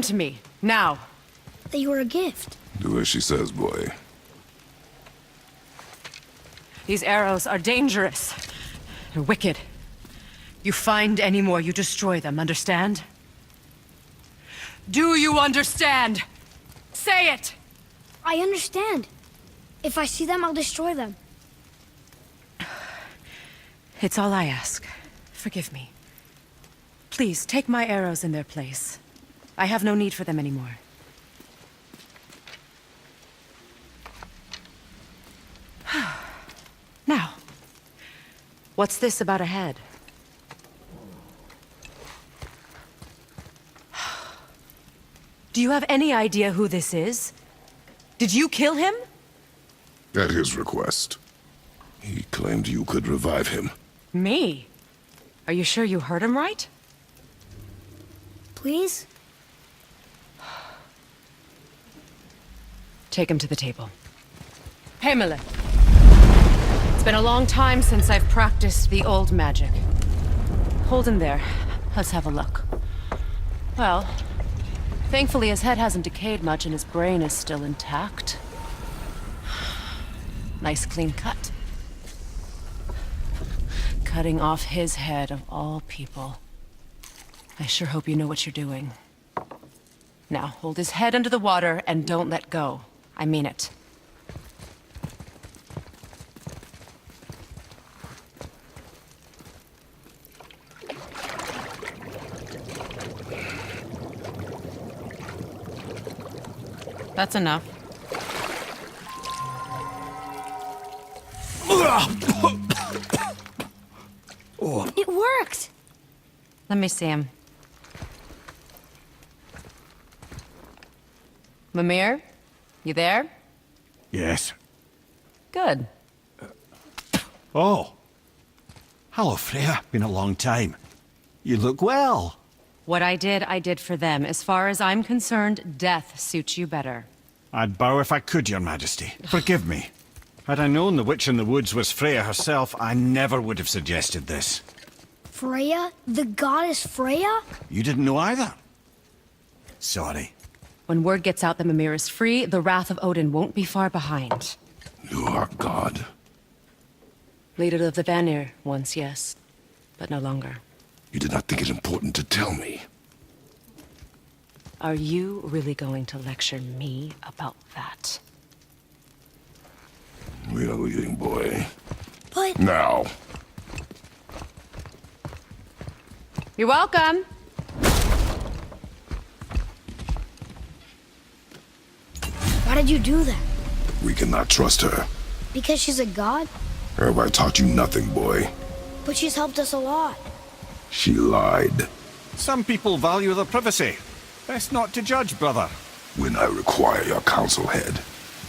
them to me, now. They were a gift. Do as she says, boy. These arrows are dangerous. They're wicked. You find any more, you destroy them, understand? Do you understand? Say it! I understand. If I see them, I'll destroy them. It's all I ask. Forgive me. Please, take my arrows in their place. I have no need for them anymore. Now, what's this about a head? Do you have any idea who this is? Did you kill him? At his request. He claimed you could revive him. Me? Are you sure you heard him right? Please? Take him to the table. Heimele. It's been a long time since I've practiced the old magic. Hold him there. Let's have a look. Well, thankfully his head hasn't decayed much and his brain is still intact. Nice clean cut. Cutting off his head of all people. I sure hope you know what you're doing. Now, hold his head under the water and don't let go. I mean it. That's enough. It worked! Let me see him. Mimir? You there? Yes. Good. Oh. Hello, Freya. Been a long time. You look well. What I did for them. As far as I'm concerned, death suits you better. I'd bow if I could, Your Majesty. Forgive me. Had I known the witch in the woods was Freya herself, I never would have suggested this. Freya? The goddess Freya? You didn't know either? Sorry. When word gets out that Mimir is free, the wrath of Odin won't be far behind. You are God. Leader of the Vanir, once, yes. But no longer. You did not think it important to tell me. Are you really going to lecture me about that? We are leaving, boy. But... Now. You're welcome. Why did you do that? We cannot trust her. Because she's a god? Have I taught you nothing, boy? But she's helped us a lot. She lied. Some people value their privacy. Best not to judge, brother. When I require your counsel head,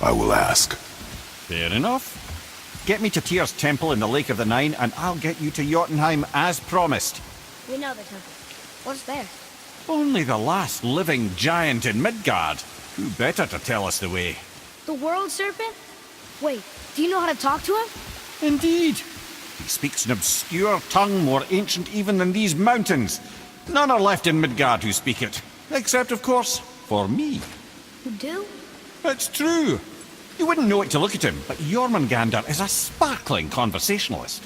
I will ask. Fair enough. Get me to Tyr's temple in the Lake of the Nine, and I'll get you to Jotunheim as promised. We know the temple. What's there? Only the last living giant in Midgard. Who better to tell us the way? The world serpent? Wait, do you know how to talk to him? Indeed. He speaks an obscure tongue more ancient even than these mountains. None are left in Midgard who speak it. Except, of course, for me. You do? It's true. You wouldn't know it to look at him, but Jormungandr is a sparkling conversationalist.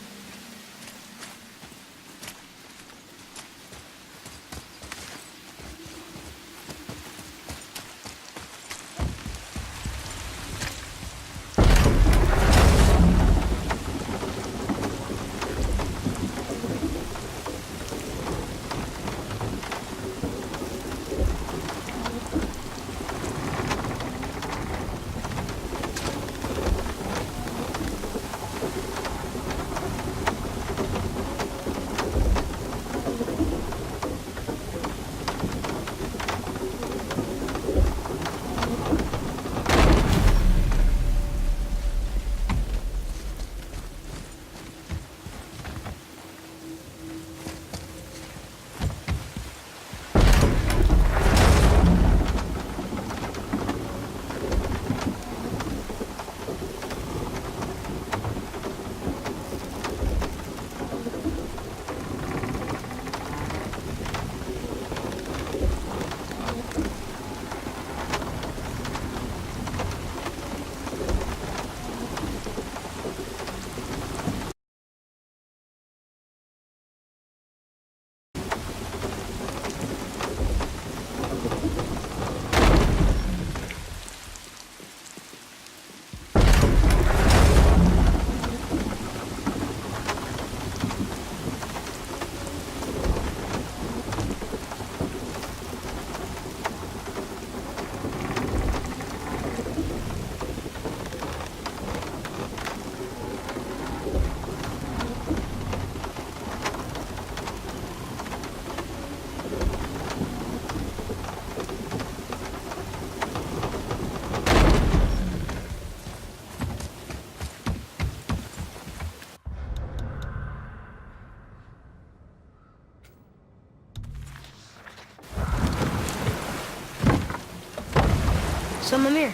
So, Mimir,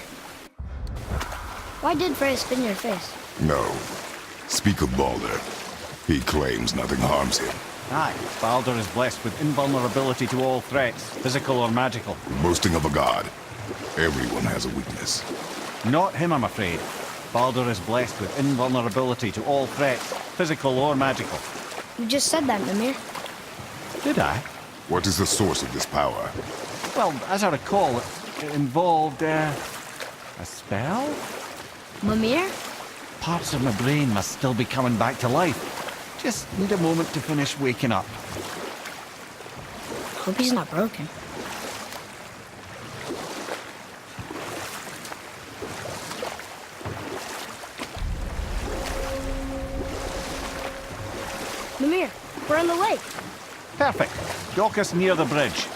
why did Freya spin your face? No. Speak of Baldur. He claims nothing harms him. Aye, Baldur is blessed with invulnerability to all threats, physical or magical. Boasting of a god. Everyone has a weakness. Not him, I'm afraid. Baldur is blessed with invulnerability to all threats, physical or magical. You just said that, Mimir. Did I? What is the source of this power? Well, as I recall, it involved, a spell? Mimir? Parts of my brain must still be coming back to life. Just need a moment to finish waking up. Hope he's not broken. Mimir, we're on the lake. Perfect. Dock us near the bridge.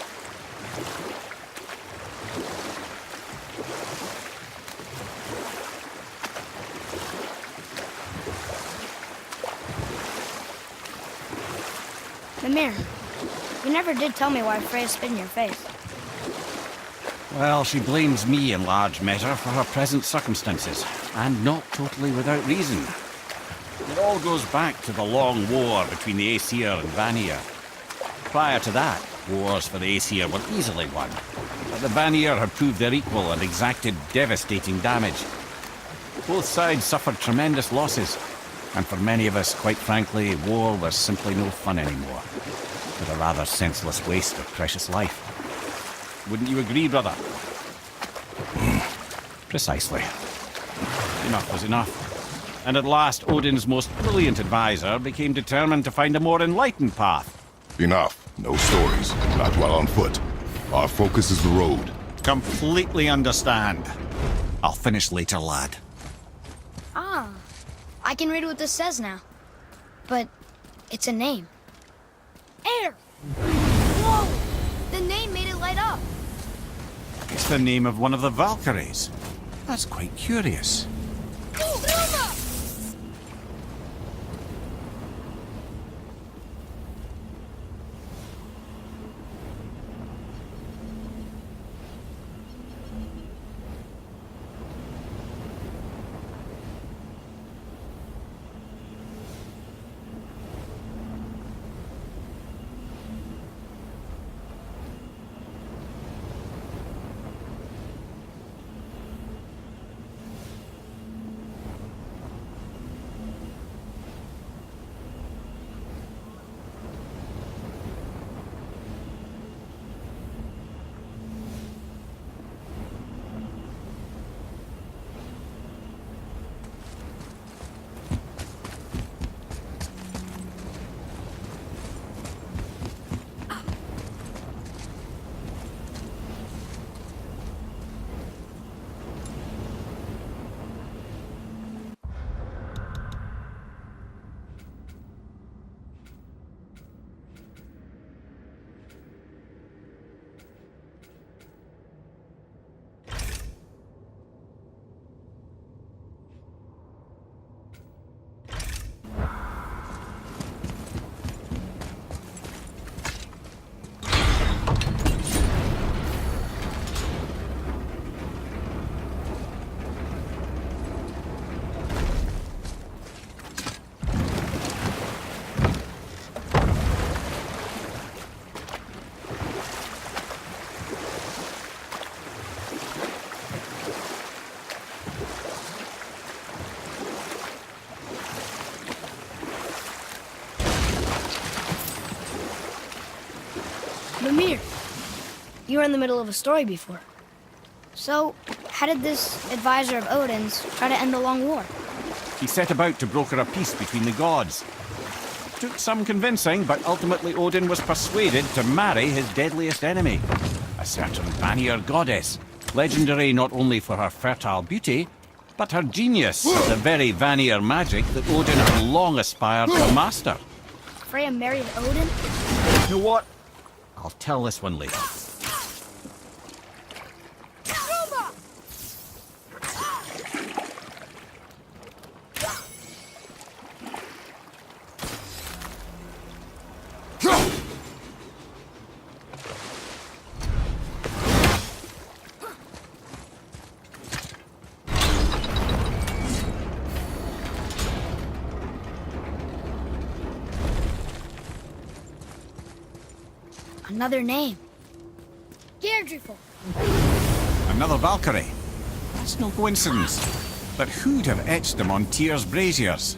Mimir, you never did tell me why Freya spit in your face. Well, she blames me in large measure for her present circumstances, and not totally without reason. It all goes back to the long war between the Aesir and Vanir. Prior to that, wars for the Aesir were easily won, but the Vanir had proved their equal and exacted devastating damage. Both sides suffered tremendous losses, and for many of us, quite frankly, war was simply no fun anymore, but a rather senseless waste of precious life. Wouldn't you agree, brother? Precisely. Enough was enough. And at last, Odin's most brilliant advisor became determined to find a more enlightened path. Enough. No stories. Not while on foot. Our focus is the road. Completely understand. I'll finish later, lad. Ah, I can read what this says now. But it's a name. Air! Whoa! The name made it light up. It's the name of one of the Valkyries. That's quite curious. Mimir, you were in the middle of a story before. So, how did this advisor of Odin's try to end the long war? He set about to broker a peace between the gods. Took some convincing, but ultimately Odin was persuaded to marry his deadliest enemy, a certain Vanir goddess, legendary not only for her fertile beauty, but her genius of the very Vanir magic that Odin had long aspired to master. Freya married Odin? You know what? I'll tell this one later. Another name. Gairdrifel. Another Valkyrie. That's no coincidence. But who'd have etched them on Tyr's braziers?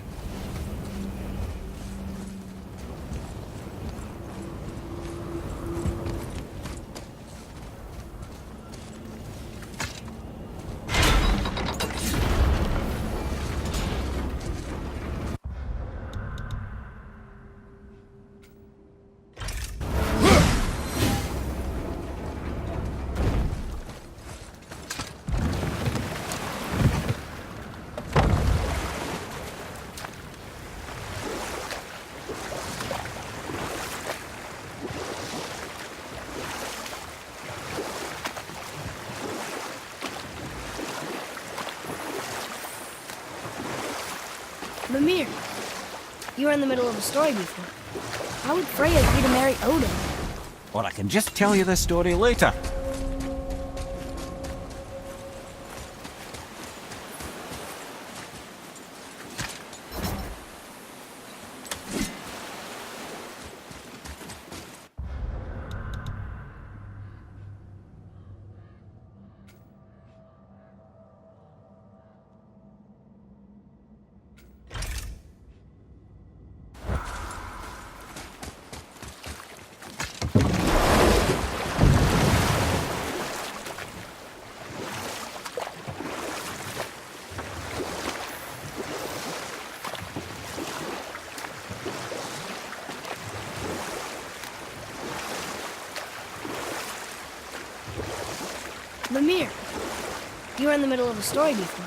Mimir, you were in the middle of a story before. How would Freya agree to marry Odin? Or I can just tell you this story later. Mimir, you were in the middle of a story before.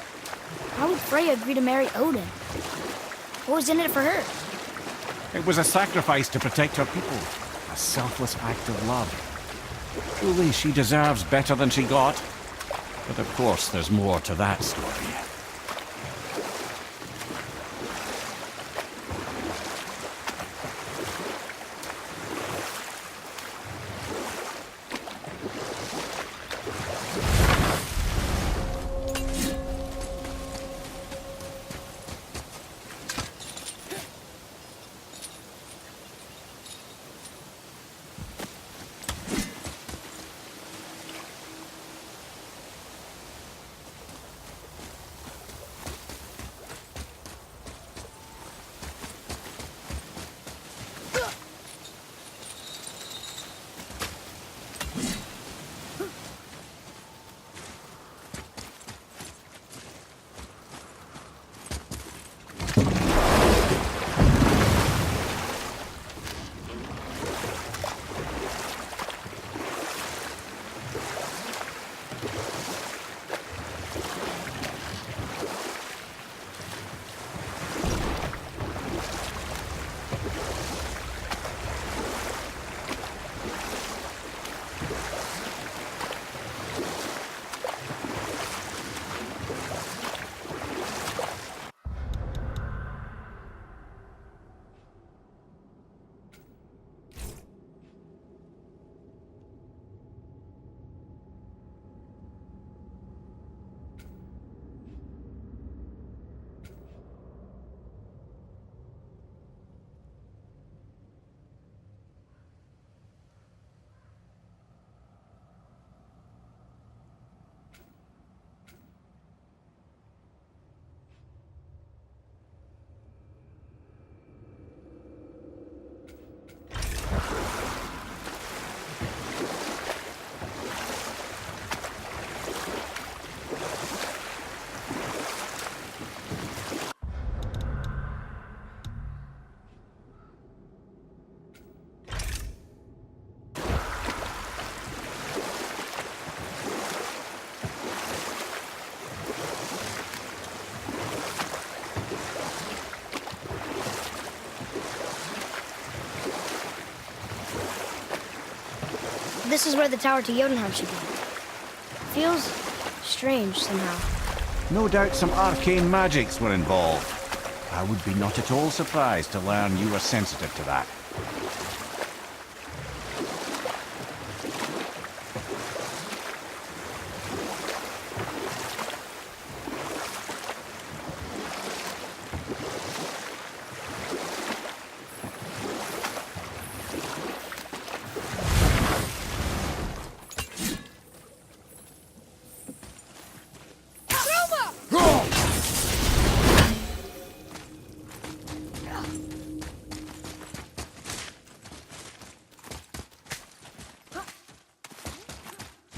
How would Freya agree to marry Odin? What was in it for her? It was a sacrifice to protect her people. A selfless act of love. Truly, she deserves better than she got. But of course, there's more to that story. This is where the tower to Jotunheim should be. Feels strange somehow. No doubt some arcane magics were involved. I would be not at all surprised to learn you were sensitive to that.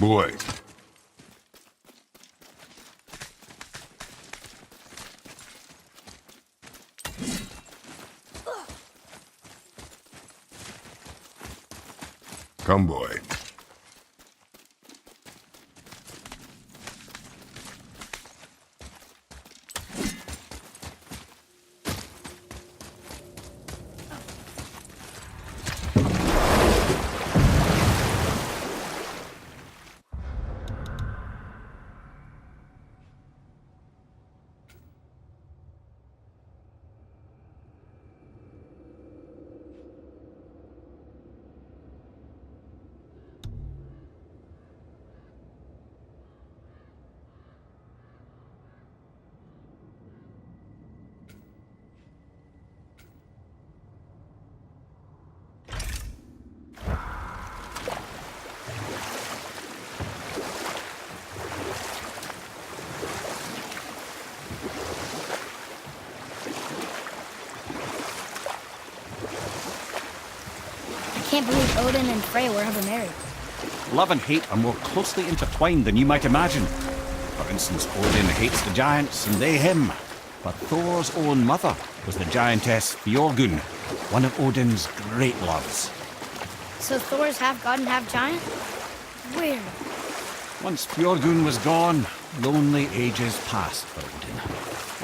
Boy. Come, boy. I can't believe Odin and Freya were ever married. Love and hate are more closely intertwined than you might imagine. For instance, Odin hates the giants and they him. But Thor's own mother was the giantess Fjorgun, one of Odin's great loves. So Thor's half god and half giant? Weird. Once Fjorgun was gone, lonely ages passed for Odin.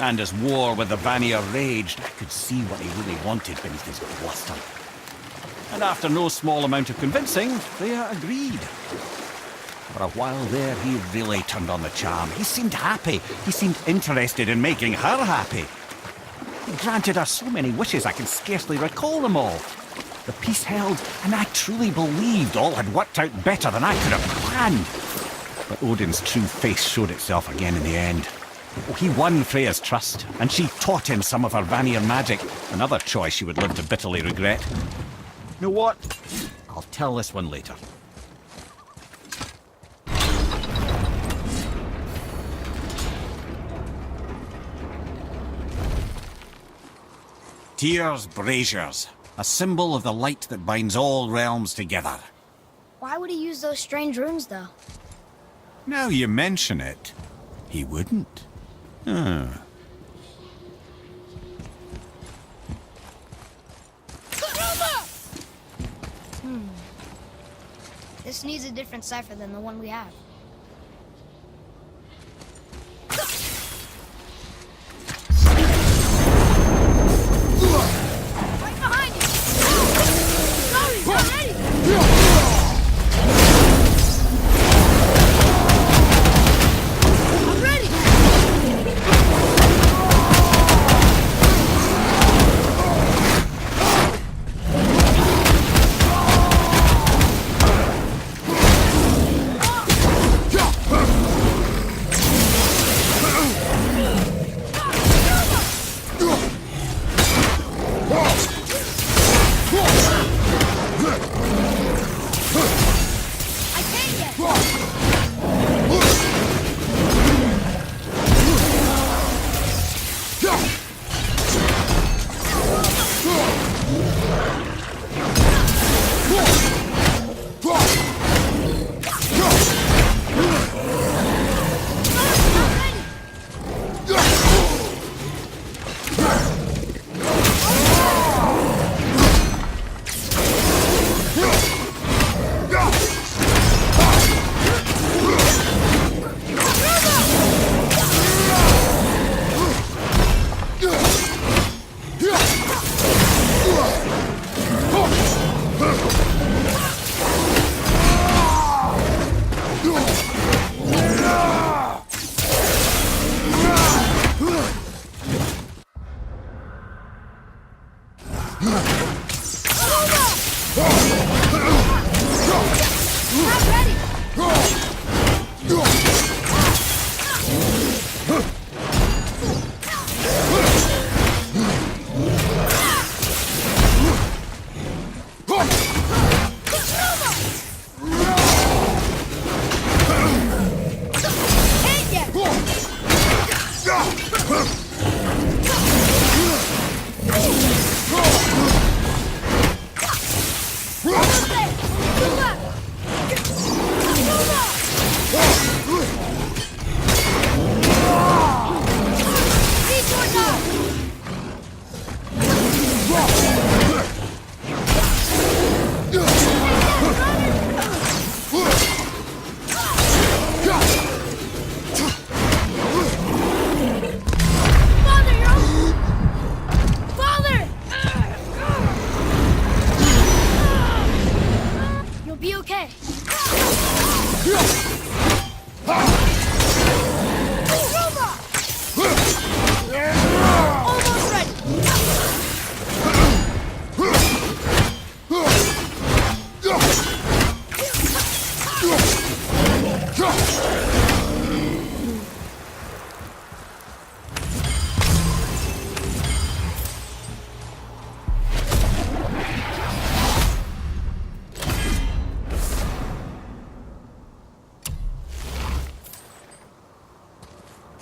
And as war with the Vanir raged, I could see what he really wanted beneath his bluster. And after no small amount of convincing, Freya agreed. For a while there, he really turned on the charm. He seemed happy. He seemed interested in making her happy. He granted her so many wishes I can scarcely recall them all. The peace held, and I truly believed all had worked out better than I could have planned. But Odin's true face showed itself again in the end. He won Freya's trust, and she taught him some of her Vanir magic, another choice she would live to bitterly regret. You know what? I'll tell this one later. Tyr's braziers, a symbol of the light that binds all realms together. Why would he use those strange runes, though? Now you mention it, he wouldn't. This needs a different cipher than the one we have. Right behind you! Sorry, not ready! I'm ready!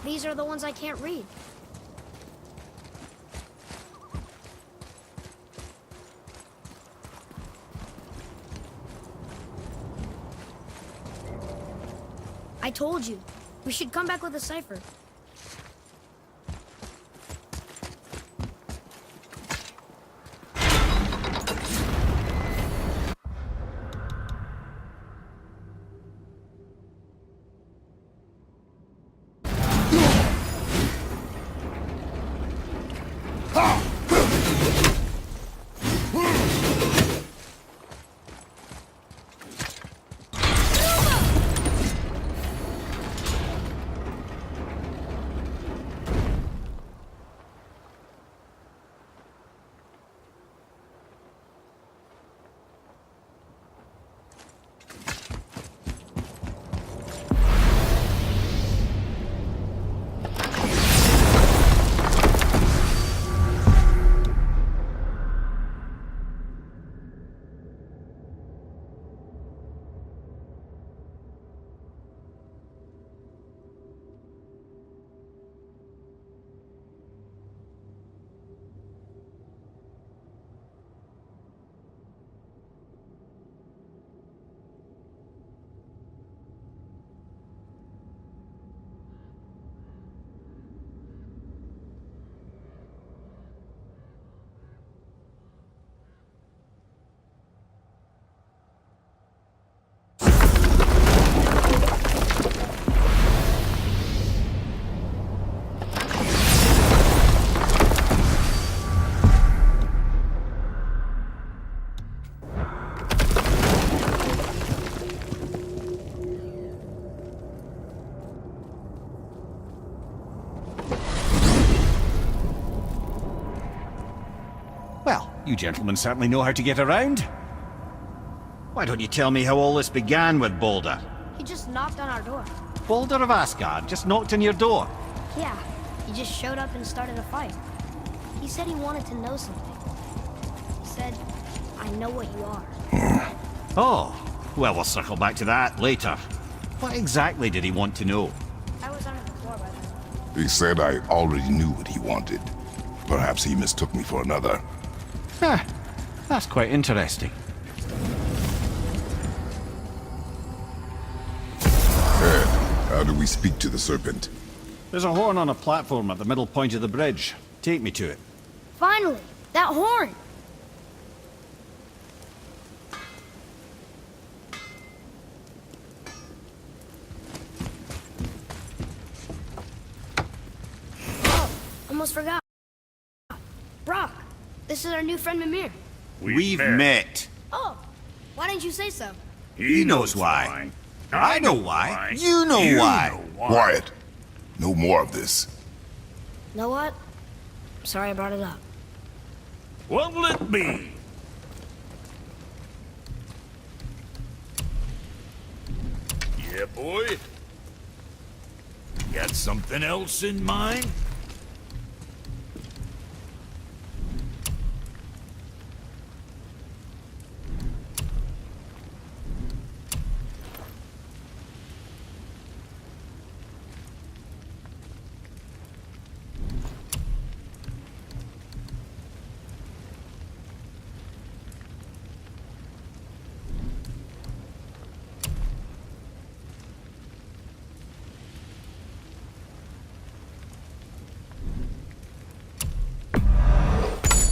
These are the ones I can't read. I told you. We should come back with a cipher. Well, you gentlemen certainly know how to get around. Why don't you tell me how all this began with Baldur? He just knocked on our door. Baldur of Asgard just knocked on your door. Yeah, he just showed up and started a fight. He said he wanted to know something. He said, I know what you are. Oh, well, we'll circle back to that later. What exactly did he want to know? I was under the floor by then. He said I already knew what he wanted. Perhaps he mistook me for another. Huh, that's quite interesting. Ed, how do we speak to the serpent? There's a horn on a platform at the middle point of the bridge. Take me to it. Finally! That horn! Oh, almost forgot. Brock, this is our new friend Mimir. We've met. Oh, why didn't you say so? He knows why. I know why. You know why. Quiet. No more of this. Know what? Sorry I brought it up. What'll it be? Yeah, boy? Got something else in mind?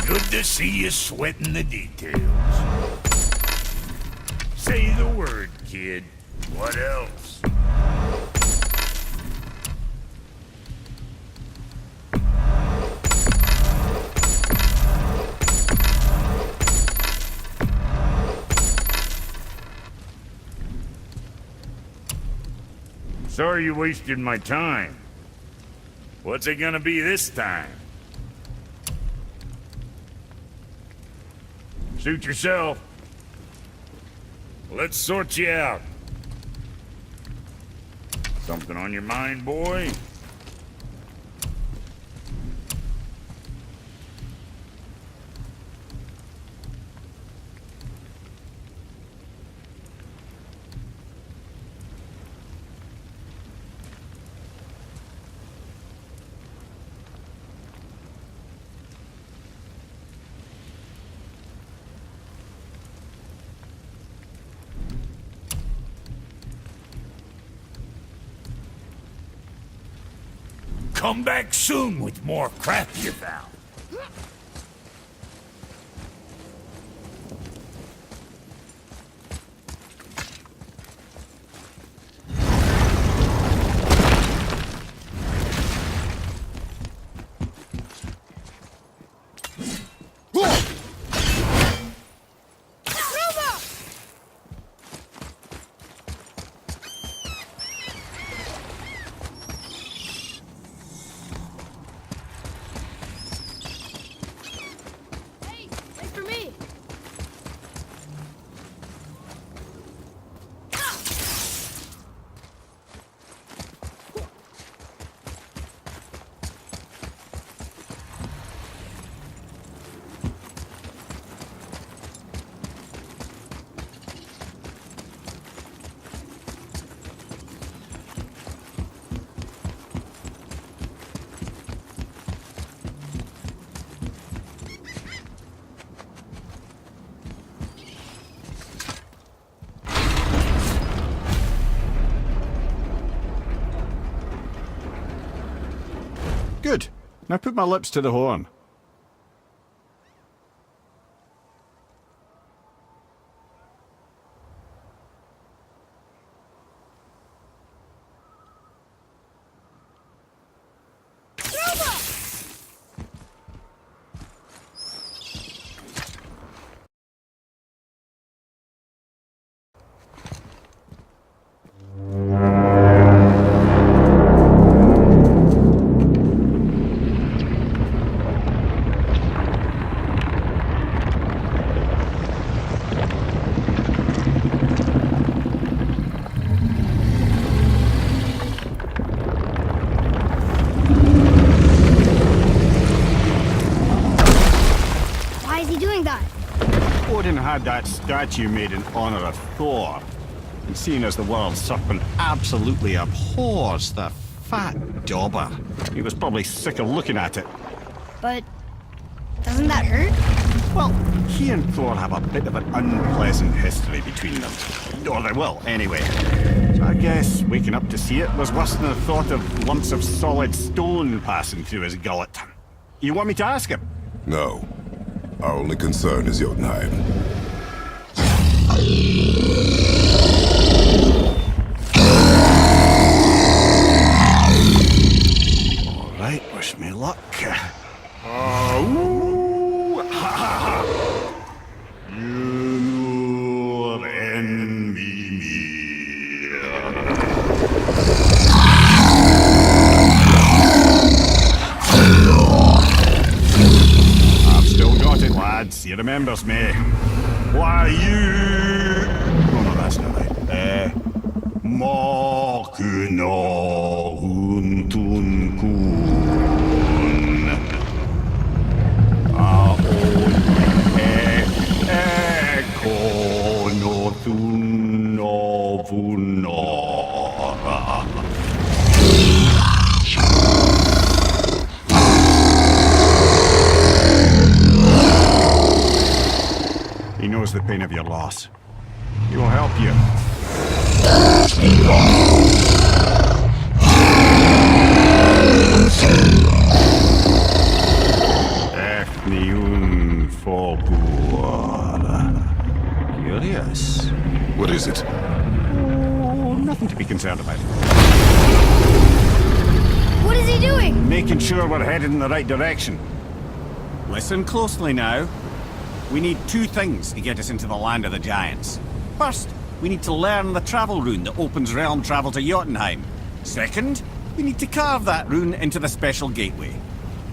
Good to see you sweating the details. Say the word, kid. What else? Sorry you wasted my time. What's it gonna be this time? Suit yourself. Let's sort you out. Something on your mind, boy? come back soon with more crap you found. Hey, wait for me. Good. Now put my lips to the horn. Why is he doing that? Odin had that statue made in honor of Thor. And seeing as the world serpent absolutely abhors the fat dauber, he was probably sick of looking at it. But doesn't that hurt? Well, he and Thor have a bit of an unpleasant history between them. Or they will, anyway. So I guess waking up to see it was worse than the thought of lumps of solid stone passing through his gullet. You want me to ask him? No. Our only concern is Jotunheim. All right, wish me luck. Ooh, ha, ha, ha. You envy me. I've still got it, lads. He remembers me. Why you? Oh no, that's not right. Makuna huntun kun. Aon ekonothun novunora. He knows the pain of your loss. He will help you. Ethniun Fogur. Curious. What is it? Oh, nothing to be concerned about. What is he doing? Making sure we're headed in the right direction. Listen closely now. We need two things to get us into the land of the giants. First, we need to learn the travel rune that opens realm travel to Jotunheim. Second, we need to carve that rune into the special gateway.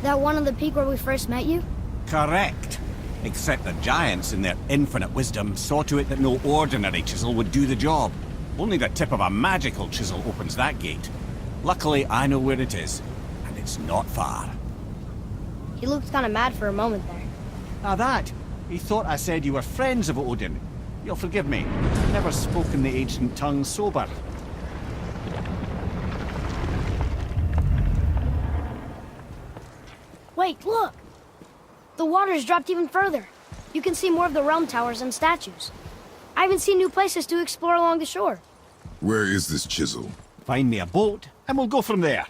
That one on the peak where we first met you? Correct. Except the giants, in their infinite wisdom, saw to it that no ordinary chisel would do the job. Only the tip of a magical chisel opens that gate. Luckily, I know where it is, and it's not far. He looked kind of mad for a moment there. Now that, he thought I said you were friends of Odin. You'll forgive me. I've never spoken the ancient tongue sober. Wait, look! The water's dropped even further. You can see more of the realm towers and statues. I even see new places to explore along the shore. Where is this chisel? Find me a boat, and we'll go from there.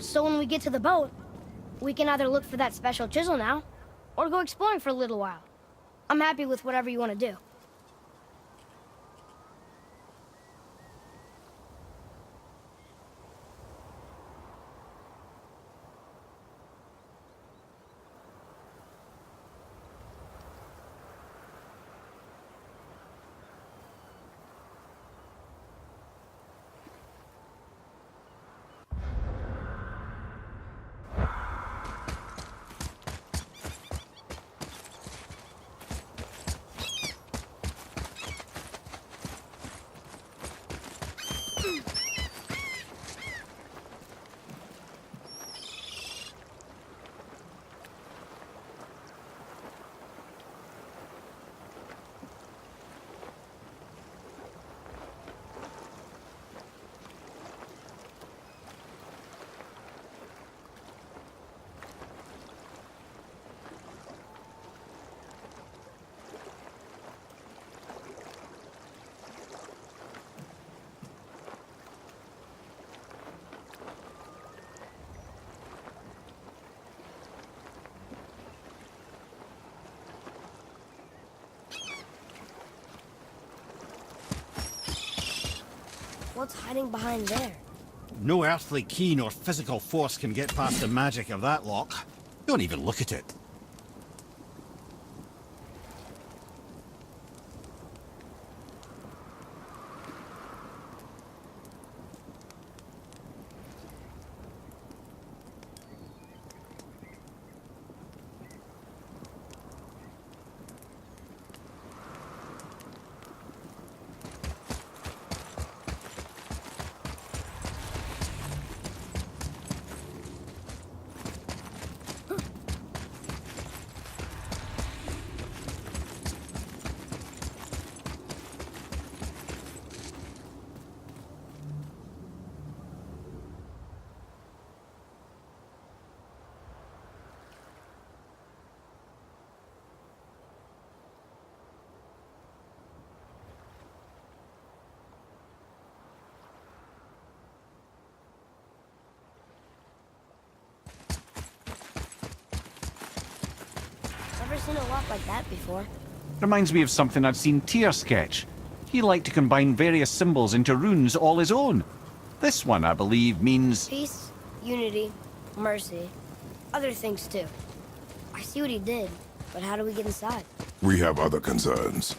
So when we get to the boat, we can either look for that special chisel now, or go exploring for a little while. I'm happy with whatever you want to do. What's hiding behind there? No earthly key nor physical force can get past the magic of that lock. Don't even look at it. Never seen a lock like that before. Reminds me of something I'd seen Tyr sketch. He liked to combine various symbols into runes all his own. This one, I believe, means... Peace, unity, mercy, other things too. I see what he did, but how do we get inside? We have other concerns.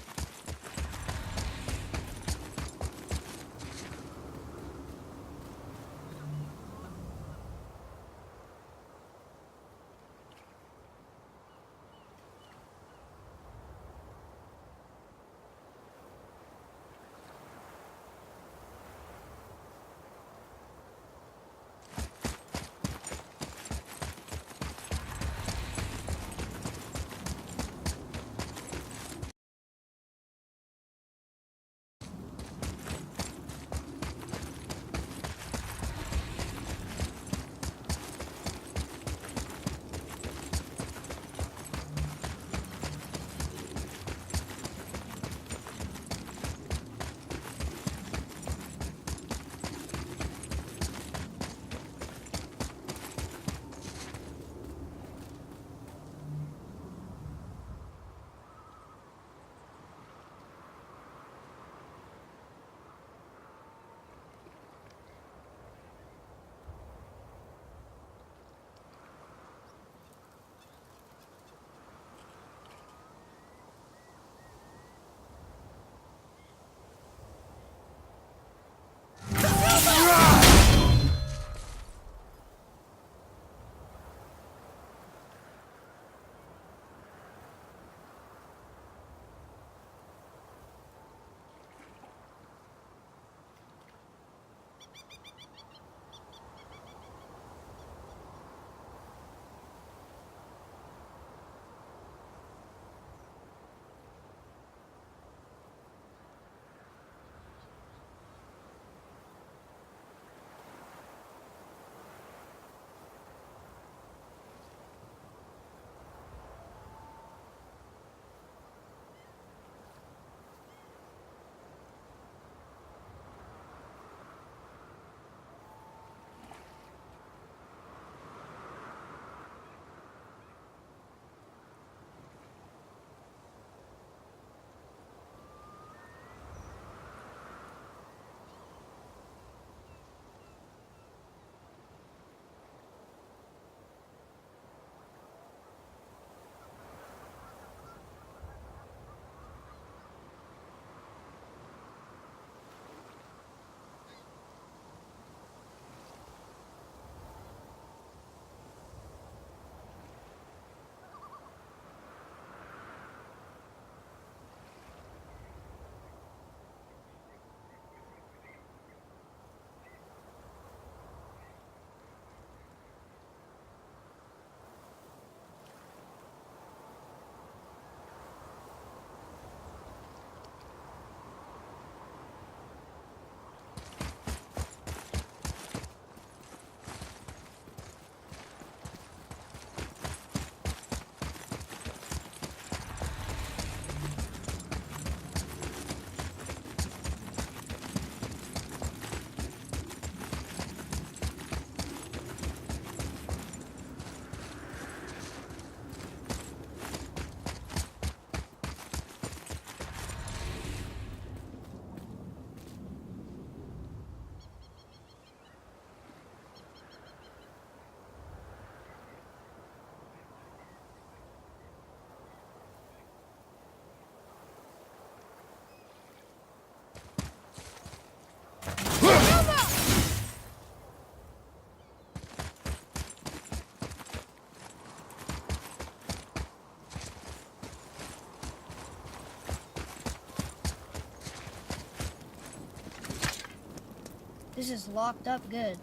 place is locked up good.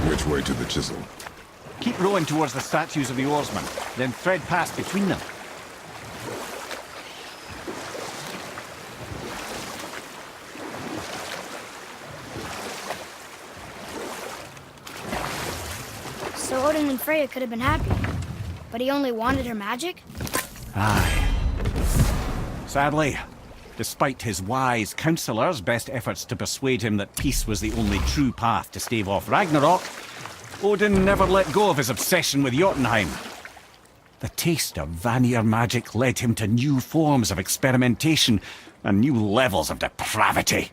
Which way to the chisel? Keep rowing towards the statues of the oarsmen, then thread past between them. So Odin and Freya could have been happy. But he only wanted her magic? Aye. Sadly, despite his wise counselors' best efforts to persuade him that peace was the only true path to stave off Ragnarok, Odin never let go of his obsession with Jotunheim. The taste of Vanir magic led him to new forms of experimentation and new levels of depravity.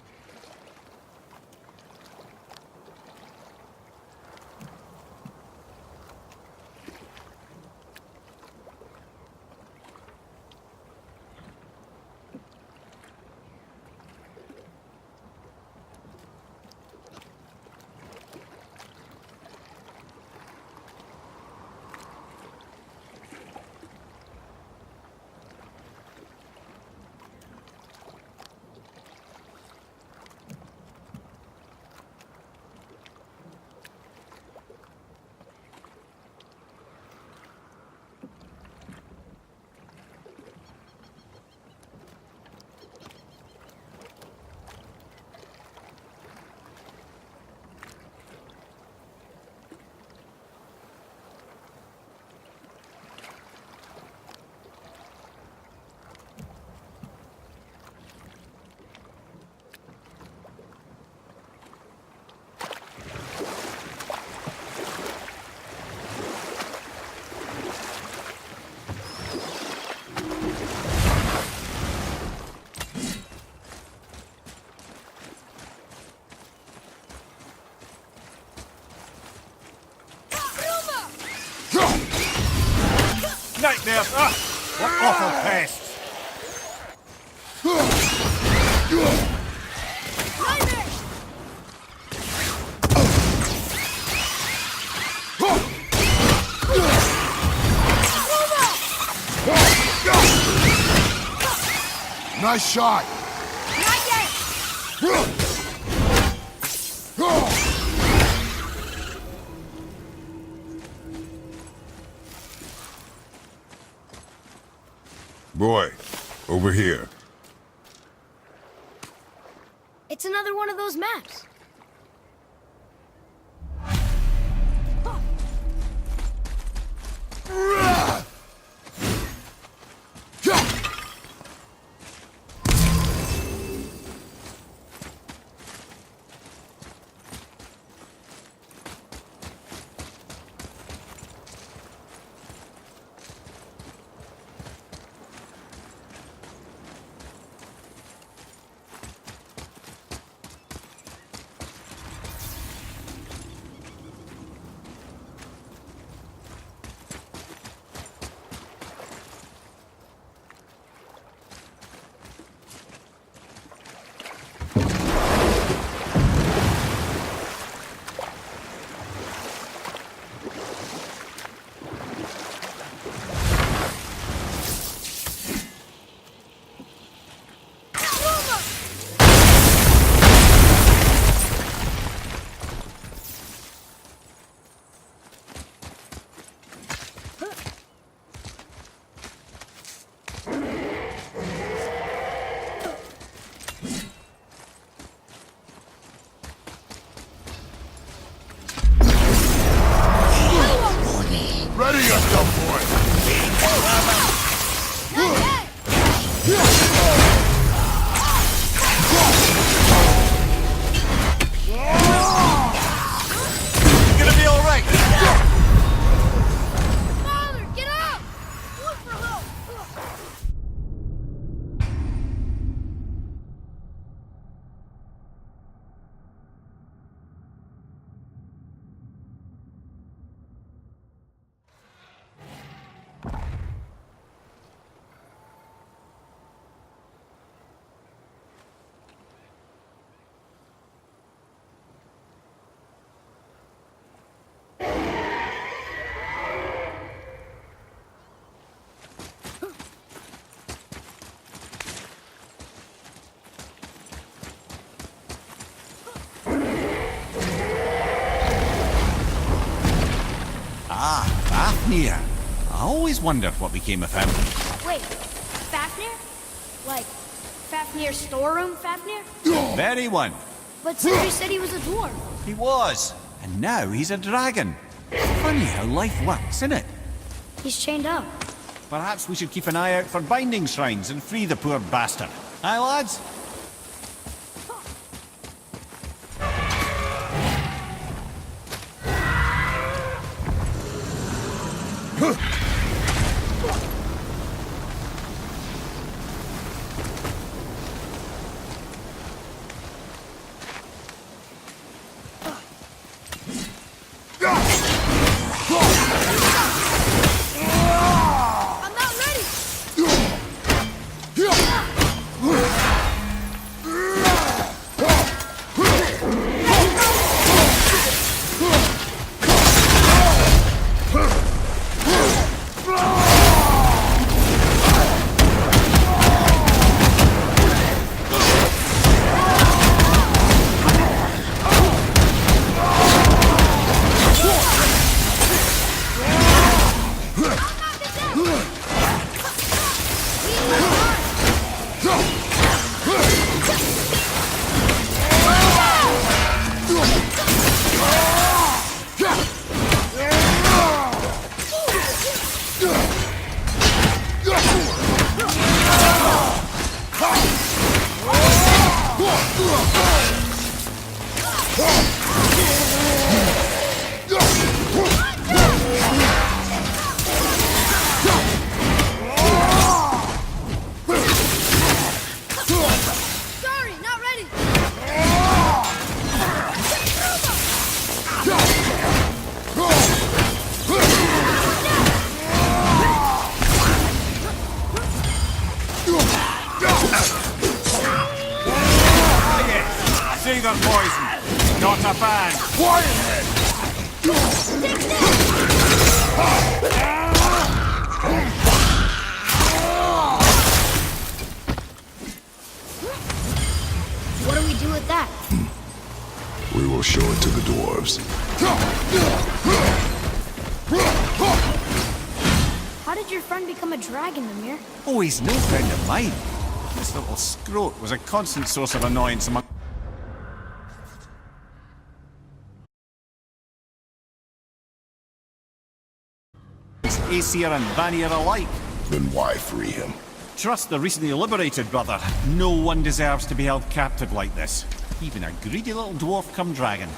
Nightmares! Ah! What awful pests! Nice shot! Not yet! Boy, over here. It's another one of those maps. Ah, Fafnir. I always wondered what became of him. Wait, Fafnir? Like, Fafnir's storeroom Fafnir? Very one. But Sindri said he was a dwarf. He was. And now he's a dragon. Funny how life works, isn't it? He's chained up. Perhaps we should keep an eye out for binding shrines and free the poor bastard. Aye, lads? I'm not ready! Sorry, not ready! See the poison. Not a fan. What do we do with that? We will show it to the dwarves. How did your friend become a dragon, Mimir? Oh, he's no friend of mine. This little scrote was a constant source of annoyance among Aesir and Vanir alike. Then why free him? Trust the recently liberated, brother. No one deserves to be held captive like this. Even a greedy little dwarf come dragon.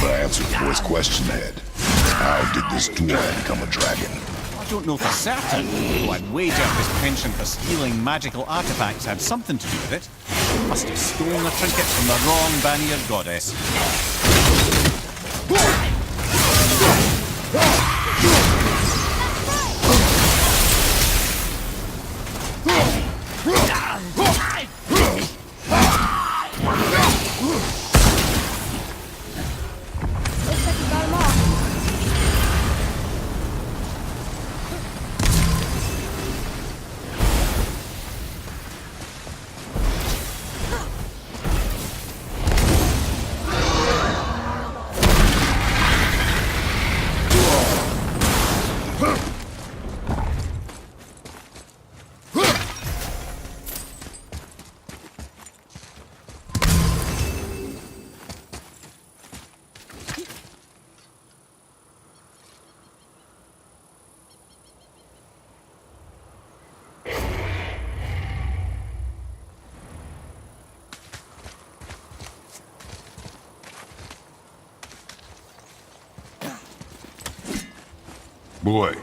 Never answered the boy's question, Head. How did this dwarf become a dragon? I don't know for certain, though I'd wager his penchant for stealing magical artifacts had something to do with it. He must have stolen a trinket from the wrong Vanir goddess. Looks like you got him all. Boy,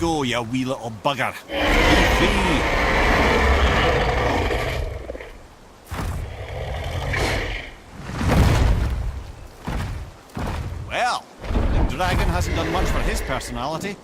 go, you wee little bugger. Be free. Well, the dragon hasn't done much for his personality.